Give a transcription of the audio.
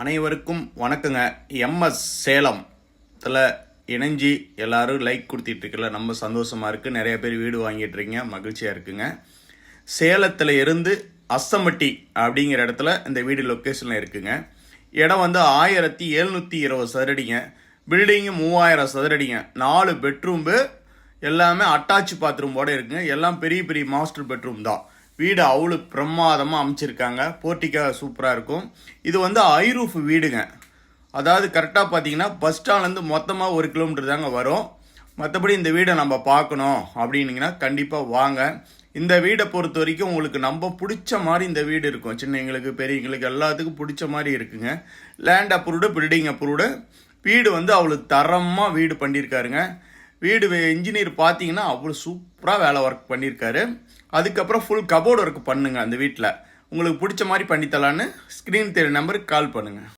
அனைவருக்கும் வணக்கங்க. எம்எஸ் சேலத்தில் இணைஞ்சி எல்லாரும் லைக் கொடுத்துட்ருக்கல ரொம்ப சந்தோஷமாக இருக்குது. நிறைய பேர் வீடு வாங்கிட்டுருக்கீங்க, மகிழ்ச்சியாக இருக்குங்க. சேலத்தில் இருந்து அஸ்ஸம்பட்டி அப்படிங்கிற இடத்துல இந்த வீடு லொக்கேஷனில் இருக்குங்க. இடம் வந்து 1720 சதுரடிங்க. பில்டிங்கு 3000 சதுரடிங்க. 4 பெட்ரூம்பு, எல்லாமே அட்டாச் பாத்ரூம்போடு இருக்குங்க. எல்லாம் பெரிய பெரிய மாஸ்டர் பெட்ரூம் தான். வீடு அவ்வளோ பிரமாதமாக அமைச்சிருக்காங்க. போர்ட்டிக்காக சூப்பராக இருக்கும். இது வந்து ஐரூஃப் வீடுங்க. அதாவது கரெக்டாக பார்த்தீங்கன்னா பஸ் ஸ்டாண்ட்லேருந்து மொத்தமாக 1 கிலோமீட்டர் தாங்க வரும். மற்றபடி இந்த வீடை நம்ம பார்க்கணும் அப்படின்னீங்கன்னா கண்டிப்பாக வாங்க. இந்த வீடை பொறுத்த வரைக்கும் உங்களுக்கு நம்ம பிடிச்ச மாதிரி இந்த வீடு இருக்கும். சின்னங்களுக்கு பெரியவங்களுக்கு எல்லாத்துக்கும் பிடிச்ச மாதிரி இருக்குங்க. Land approved, building approved. வீடு வந்து அவ்வளோ தரமாக வீடு பண்ணியிருக்காருங்க. வீடு இன்ஜினியர் பார்த்தீங்கன்னா அவ்வளோ சூப்பராக வேலை ஒர்க் பண்ணியிருக்காரு. அதுக்கப்புறம் ஃபுல் கபோர்டு ஒர்க் பண்ணுங்க. அந்த வீட்டில் உங்களுக்கு பிடிச்ச மாதிரி பண்ணித்தலான்னு ஸ்க்ரீன் தெரிய நம்பருக்கு கால் பண்ணுங்கள்.